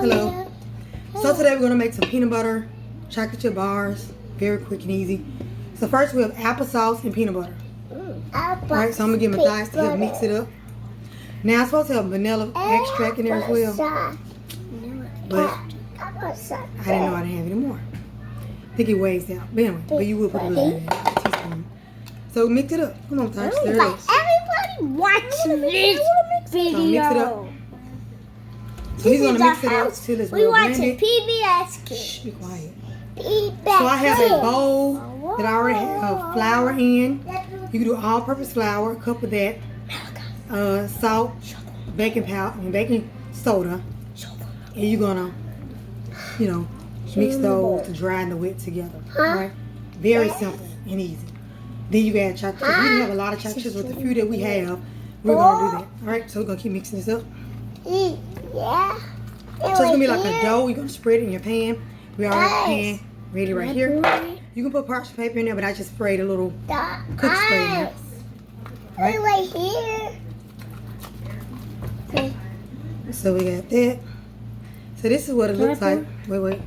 Hello. So today we're going to make some peanut butter chocolate chip bars. Very quick and easy. So first we have applesauce and peanut butter. Alright, so I'm going to get my thighs to help mix it up. Now I'm supposed to have vanilla extract in there as well. But I didn't know I didn't have any more. I think it weighs out. But anyway, but you will put a little bit in there, a teaspoon. So mix it up. Come on, Ty, stir it up. Everybody watch this video. So mix it up. So he's gonna mix it up till it's well blended. We watching PBS Kids. Shh, be quiet. PBS. So I have a bowl that I already have flour in. You can do all-purpose flour, a cup of that, salt, baking powder, and baking soda, and you're gonna, mix those to dry and the wet together. All right, very simple and easy. Then you add chocolate chips. We didn't have a lot of chocolate chips, but the few that we have, we're gonna do that. All right, so we're gonna keep mixing this up. Yeah. So it's gonna be like a dough. You're gonna spread it in your pan. We already have the pan ready right here. You can put parchment paper in there, but I just sprayed a little cook spray in there. Right? Right here. Okay. So we got that. So this is what it looks like. Wait.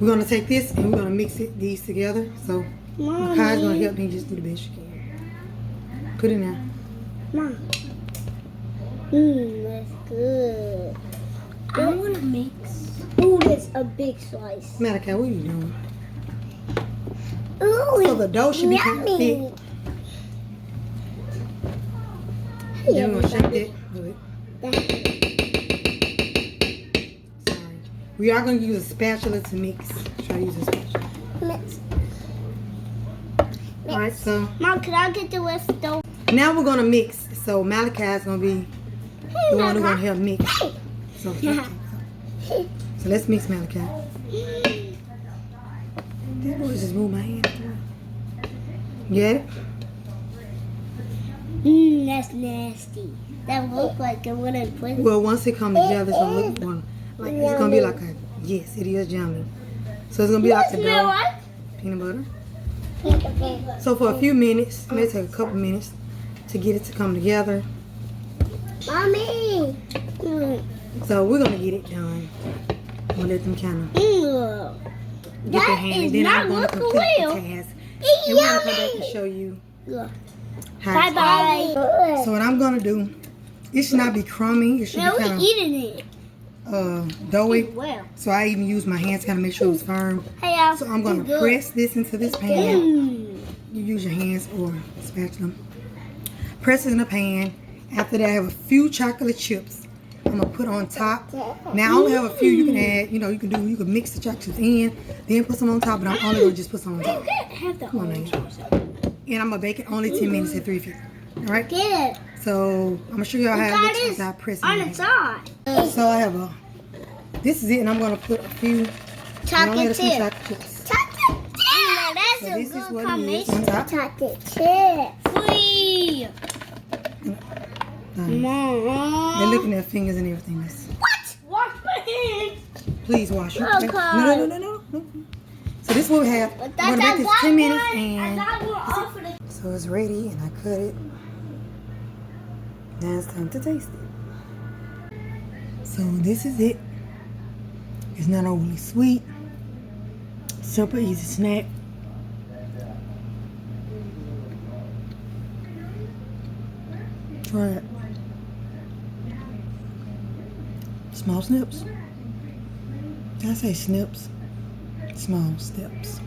We're gonna take this and we're gonna mix these together. So Kai's gonna help me just do the best you can. Put it in there. Mom. That's good. I want to mix. Ooh, that's a big slice. Malachi, what are you doing? Ooh, so the dough should be kind of thick. Then we're gonna shake that. Sorry. We are gonna use a spatula to mix. Try to use a spatula. Mix. Alright, so Mom, can I get the whisk dough? now we're gonna mix. So Malachi's gonna be the one who's gonna help mix. So let's mix Malachi. That boy just moved my hand. You get it? That's nasty. That looks like it wouldn't put. Well, once it comes together, it's gonna look one. Like it's gonna be like a yes, it is yummy. So it's gonna be like the dough, peanut butter. So for a few minutes, it may take a couple minutes to get it to come together. Mommy. So we're gonna get it done. I'm gonna let them kind of get their hand, and then I'm gonna complete the task. And we're gonna come back and show you how it's Bye. So what I'm gonna do, it should not be crummy. It should be kind of eating it. Doughy. Well. So I even use my hands to kind of make sure it's firm. Hey, so I'm gonna press this into this pan. You use your hands or spatula. Press it in the pan. After that, I have a few chocolate chips I'm gonna put on top. Now I only have a few. You can add, you can mix the chocolate chips in, then put some on top. But I'm only gonna just put some on top. Come on now. And I'm gonna bake it only 10 minutes at 350. All right. Get it. So I'm gonna show you how it looks without pressing on the side. So I have this is it, and I'm gonna put a few chocolate chips. Chocolate chips. That's So a this is good what combination. it is on top. Chocolate chips. Free. Mom. They're licking their fingers and everything. What? Wash my hands. Please wash them. Okay. No. So this is what we have. We're gonna bake this 10 minutes, and so it's ready, and I cut it. Now it's time to taste it. So this is it. It's not overly sweet. Super easy snack. Try it. Small snips. Did I say snips? Small steps.